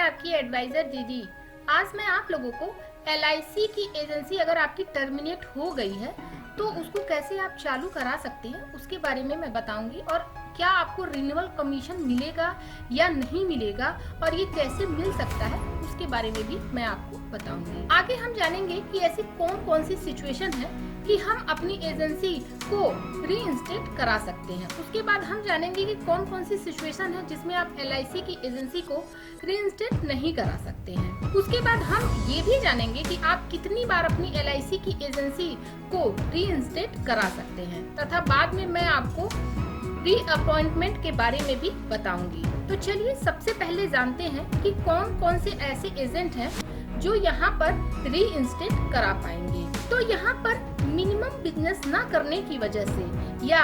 आपकी एडवाइजर दीदी। आज मैं आप लोगों को LIC की एजेंसी अगर आपकी टर्मिनेट हो गई है तो उसको कैसे आप चालू करा सकते हैं उसके बारे में मैं बताऊंगी, और क्या आपको रिन्यूअल कमीशन मिलेगा या नहीं मिलेगा और ये कैसे मिल सकता है उसके बारे में भी मैं आपको बताऊंगी। आगे हम जानेंगे कि ऐसी कौन कौन सी सिचुएशन है कि हम अपनी एजेंसी को रीइंस्टेट करा सकते हैं। उसके बाद हम जानेंगे कि कौन कौन सी सिचुएशन है जिसमें आप LIC की एजेंसी को रीइंस्टेट नहीं करा सकते हैं। उसके बाद हम ये भी जानेंगे कि आप कितनी बार अपनी LIC की एजेंसी को रीइंस्टेट करा सकते हैं, तथा बाद में मैं आपको रीअपॉइंटमेंट के बारे में भी बताऊंगी। तो चलिए सबसे पहले जानते हैं कि कौन कौन से ऐसे एजेंट हैं जो यहाँ पर रीइंस्टेट करा पाएंगे। तो यहाँ पर मिनिमम बिजनेस ना करने की वजह से या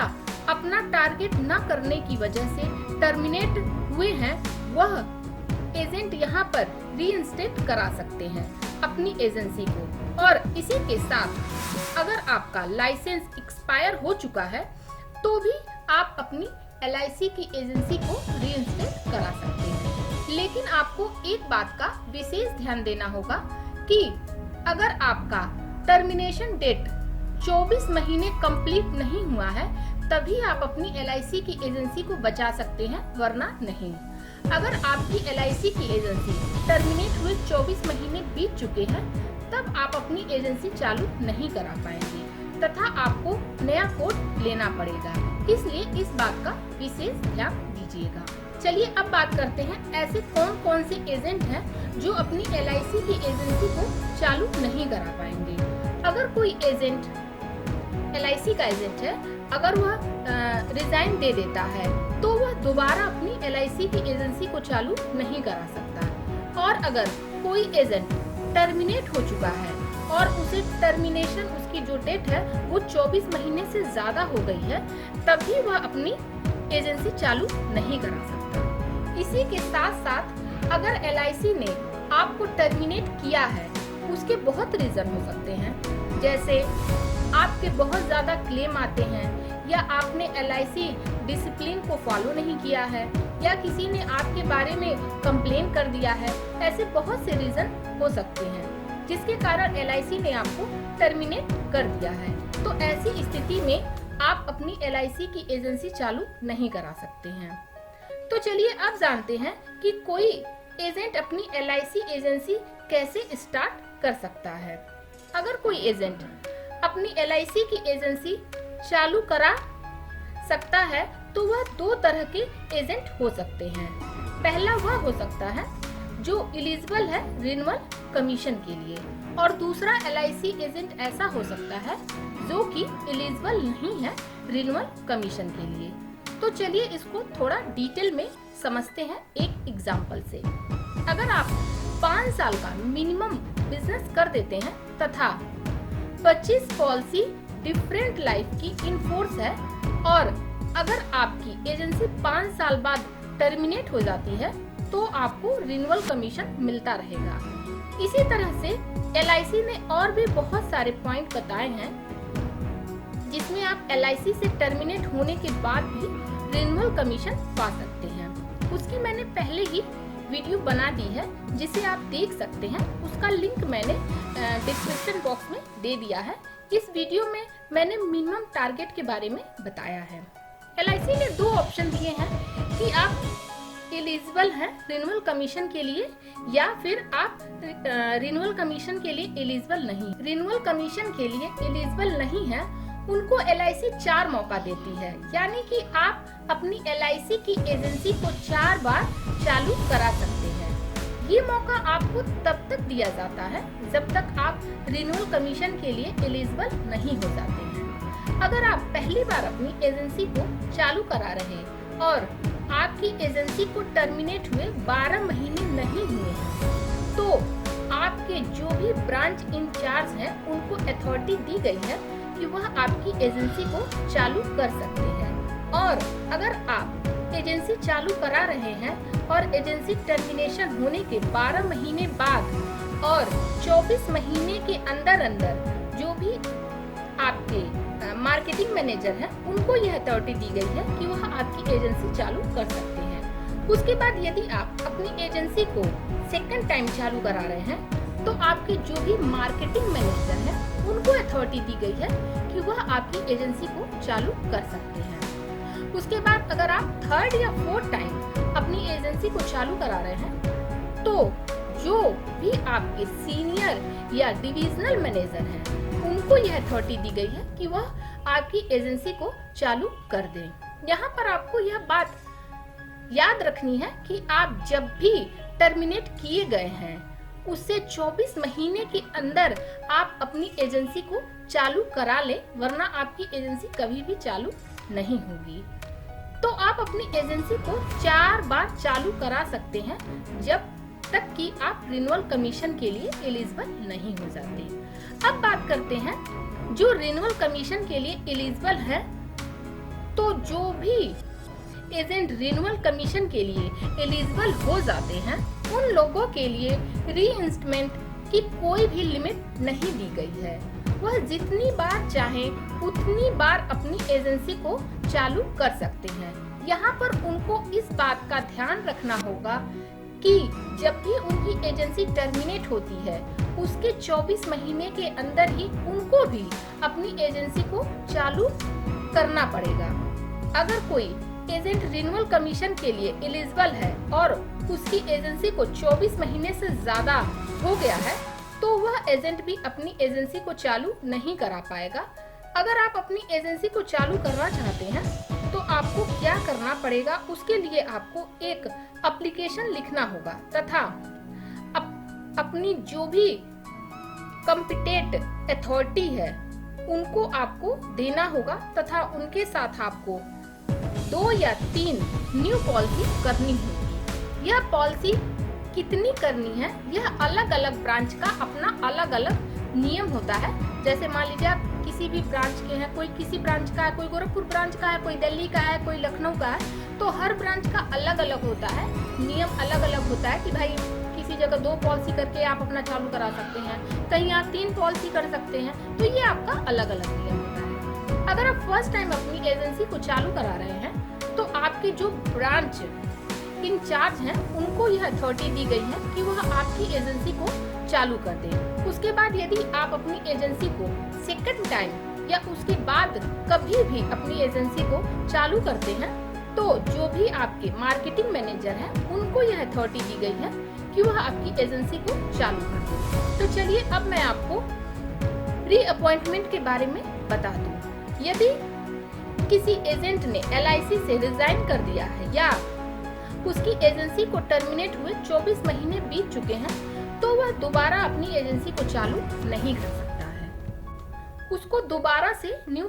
अपना टारगेट ना करने की वजह से टर्मिनेट हुए हैं, वह एजेंट यहाँ पर रीइंस्टेट करा सकते हैं अपनी एजेंसी को। और इसी के साथ अगर आपका लाइसेंस एक्सपायर हो चुका है तो भी आप अपनी LIC की एजेंसी को रीइंस्टेट करा सकते हैं। लेकिन आपको एक बात का विशेष ध्यान देना होगा कि अगर आपका टर्मिनेशन डेट 24 महीने कंप्लीट नहीं हुआ है तभी आप अपनी LIC की एजेंसी को बचा सकते हैं, वरना नहीं। अगर आपकी LIC की एजेंसी टर्मिनेट हुए 24 महीने बीत चुके हैं तब आप अपनी एजेंसी चालू नहीं करा पाएंगे तथा आपको नया कोड लेना पड़ेगा, इसलिए इस बात का विशेष ध्यान दीजिएगा। चलिए अब बात करते हैं ऐसे कौन कौन से एजेंट हैं जो अपनी LIC की एजेंसी को चालू नहीं करा पाएंगे। अगर कोई एजेंट LIC का एजेंट है, अगर वह रिजाइन दे देता है तो वह दोबारा अपनी LIC की एजेंसी को चालू नहीं करा सकता। और अगर कोई एजेंट टर्मिनेट हो चुका है और उसे टर्मिनेशन उसकी जो डेट है वो 24 महीने से ज्यादा हो गई है तभी वह अपनी एजेंसी चालू नहीं करा सकता। इसी के साथ साथ अगर LIC ने आपको टर्मिनेट किया है, उसके बहुत रीजन हो सकते हैं, जैसे आपके बहुत ज्यादा क्लेम आते हैं या आपने LIC डिसिप्लिन को फॉलो नहीं किया है या किसी ने आपके बारे में कंप्लेन कर दिया है। ऐसे बहुत से रीजन हो सकते हैं जिसके कारण LIC ने आपको टर्मिनेट कर दिया है। तो ऐसी स्थिति में आप अपनी LIC की एजेंसी चालू नहीं करा सकते हैं। तो चलिए अब जानते हैं कि कोई एजेंट अपनी LIC एजेंसी कैसे स्टार्ट कर सकता है। अगर कोई एजेंट अपनी LIC की एजेंसी चालू करा सकता है तो वह दो तरह के एजेंट हो सकते हैं। पहला वह हो सकता है जो एलिजिबल है रिन्यूअल कमीशन के लिए, और दूसरा LIC एजेंट ऐसा हो सकता है जो कि एलिजिबल नहीं है रिन्यूअल कमीशन के लिए। तो चलिए इसको थोड़ा डिटेल में समझते हैं एक एग्जांपल से। अगर आप 5 साल का मिनिमम बिजनेस कर देते हैं तथा 25 पॉलिसी डिफरेंट लाइफ की इन फोर्स है और अगर आपकी एजेंसी 5 साल बाद टर्मिनेट हो जाती है तो आपको रिन्यूअल कमीशन मिलता रहेगा। इसी तरह से LIC ने और भी बहुत सारे पॉइंट बताए हैं जिसमें आप LIC से टर्मिनेट होने के बाद भी रिन्यूअल कमीशन पा सकते हैं। उसकी मैंने पहले ही वीडियो बना दी है जिसे आप देख सकते हैं, उसका लिंक मैंने डिस्क्रिप्शन बॉक्स में दे दिया है। इस वीडियो में मैंने मिनिमम टारगेट के बारे में बताया है। LIC ने 2 ऑप्शन दिए हैं कि आप एलिजिबल हैं रिन्यूअल कमीशन के लिए या फिर आप रिन्यूअल कमीशन के लिए एलिजिबल नहीं। रिन्यूअल कमीशन के लिए एलिजिबल नहीं है उनको LIC 4 मौका देती है, यानी कि आप अपनी LIC की एजेंसी को 4 बार चालू करा सकते हैं। ये मौका आपको तब तक दिया जाता है जब तक आप रिन्यूअल कमीशन के लिए एलिजिबल नहीं हो जाते हैं। अगर आप पहली बार अपनी एजेंसी को चालू करा रहे हैं और आपकी एजेंसी को टर्मिनेट हुए 12 महीने नहीं हुए हैं तो आपके जो भी ब्रांच इंचार्ज हैं उनको अथॉरिटी दी गई है कि वह आपकी एजेंसी को चालू कर सकते हैं। और अगर आप एजेंसी चालू करा रहे हैं और एजेंसी टर्मिनेशन होने के 12 महीने बाद और 24 महीने के अंदर जो भी आपके मार्केटिंग मैनेजर हैं उनको यह अथॉरिटी दी गई है कि वह आपकी एजेंसी चालू कर सकते हैं। उसके बाद यदि आप अपनी एजेंसी को सेकंड टाइम चालू करा रहे हैं तो आपके जो भी मार्केटिंग मैनेजर हैं उनको अथॉरिटी दी गई है कि वह आपकी एजेंसी को चालू कर सकते हैं। उसके बाद अगर आप थर्ड या फोर्थ टाइम अपनी एजेंसी को चालू करा रहे हैं तो जो भी आपके सीनियर या डिविजनल मैनेजर हैं उनको यह अथॉरिटी दी गई है कि वह आपकी एजेंसी को चालू कर दें। यहाँ पर आपको यह बात याद रखनी है कि आप जब भी टर्मिनेट किए गए हैं उससे 24 महीने के अंदर आप अपनी एजेंसी को चालू करा लें, वरना आपकी एजेंसी कभी भी चालू नहीं होगी। तो आप अपनी एजेंसी को 4 बार चालू करा सकते हैं जब तक कि आप रिन्यूअल कमीशन के लिए एलिजिबल नहीं हो जाते। अब बात करते हैं जो रिन्यूअल कमीशन के लिए एलिजिबल है, तो जो भी एजेंट रिन्यूअल कमीशन के लिए एलिजिबल हो जाते हैं उन लोगों के लिए रीइंस्टमेंट की कोई भी लिमिट नहीं दी गई है। वह जितनी बार चाहें उतनी बार अपनी एजेंसी को चालू कर सकते हैं। यहाँ पर उनको इस बात का ध्यान रखना होगा कि जब भी उनकी एजेंसी टर्मिनेट होती है उसके 24 महीने के अंदर ही उनको भी अपनी एजेंसी को चालू करना पड़ेगा। अगर कोई एजेंट रिन्यूअल कमीशन के लिए एलिजिबल है और उसकी एजेंसी को 24 महीने से ज्यादा हो गया है तो वह एजेंट भी अपनी एजेंसी को चालू नहीं करा पाएगा। अगर आप अपनी एजेंसी को चालू करना चाहते हैं तो आपको क्या करना पड़ेगा, उसके लिए आपको एक एप्लीकेशन लिखना होगा तथा अपनी जो भी कॉम्पिटेंट अथॉरिटी है उनको आपको देना होगा तथा उनके साथ आपको 2 या 3 न्यू पॉलिसी करनी होगी। यह पॉलिसी कितनी करनी है यह अलग अलग ब्रांच का अपना अलग अलग नियम होता है। जैसे मान लीजिए आप किसी भी ब्रांच के हैं, कोई किसी ब्रांच का है, कोई गोरखपुर ब्रांच का है, कोई दिल्ली का है, कोई लखनऊ का है, तो हर ब्रांच का अलग अलग होता है, नियम अलग अलग होता है कि भाई किसी जगह 2 पॉलिसी करके आप अपना चालू करा सकते हैं, कहीं आप 3 पॉलिसी कर सकते हैं, तो ये आपका अलग अलग नियम होता है। अगर आप फर्स्ट टाइम अपनी एजेंसी को चालू करा रहे हैं तो आपके जो ब्रांच इंचार्ज हैं उनको यह अथॉरिटी दी गई है कि वह आपकी एजेंसी को चालू कर दें। उसके बाद यदि आप अपनी एजेंसी को सेकंड टाइम या उसके बाद कभी भी अपनी एजेंसी को चालू करते हैं तो जो भी आपके मार्केटिंग मैनेजर हैं उनको यह अथॉरिटी दी गई है कि वह आपकी एजेंसी को चालू कर दें। तो चलिए अब मैं आपको रीअपॉइंटमेंट के बारे में बता दूं। यदि किसी एजेंट ने LIC से रिजाइन कर दिया है या उसकी एजेंसी को टर्मिनेट हुए 24 महीने बीत चुके हैं तो वह दोबारा अपनी एजेंसी को चालू नहीं कर सकता है। उसको दोबारा से न्यू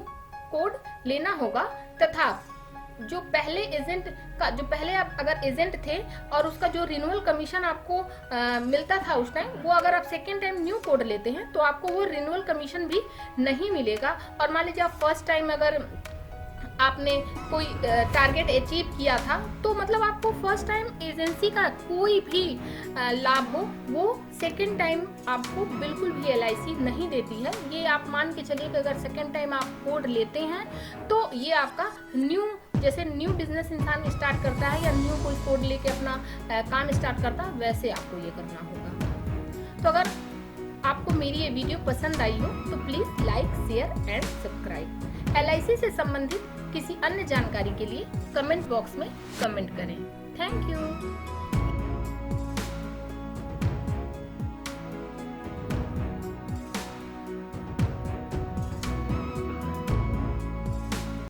कोड लेना होगा तथा जो पहले एजेंट का जो पहले आप अगर एजेंट थे और उसका जो रिन्यूअल कमीशन आपको मिलता था उस टाइम, वो अगर आप सेकेंड टाइम न्यू कोड लेते हैं तो आपको वो रिन्यूअल कमीशन भी नहीं मिलेगा। और मान लीजिए आप फर्स्ट टाइम अगर आपने कोई टारगेट अचीव किया था तो मतलब आपको फर्स्ट टाइम एजेंसी का कोई भी लाभ हो वो सेकेंड टाइम आपको बिल्कुल भी LIC नहीं देती है। ये आप मान के चलिए कि अगर सेकेंड टाइम आप कोड लेते हैं तो ये आपका न्यू, जैसे न्यू बिजनेस इंसान स्टार्ट करता है या न्यू कोई कोड लेके अपना काम स्टार्ट करता है वैसे आपको ये करना होगा। तो अगर आपको मेरी ये वीडियो पसंद आई हो तो please like, share and subscribe. LIC से संबंधित किसी अन्य जानकारी के लिए कमेंट बॉक्स में कमेंट करें। Thank you.